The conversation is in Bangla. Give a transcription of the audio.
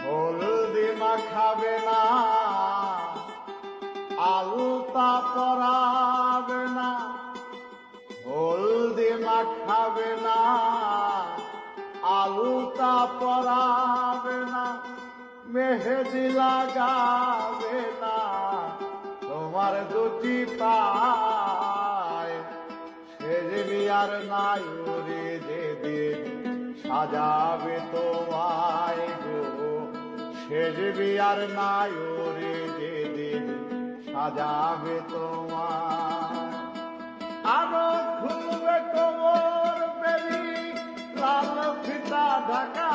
হলদি মাখাবে না, আলতা পরাবে না, হলদি মাখাবে না, আলতা পরাবে না, মেহেদি লাগাবে না তোমার দুটি পায়। শেষ বিয়ার নায়ুরে যেদিন সাজাবে তোমায় গো, শেষ বিয়ার নায়ুরে যেদিন সাজাবে তোমায়। আরো খুলবে কোমর বেরি, লাল ফিতা ঢাকা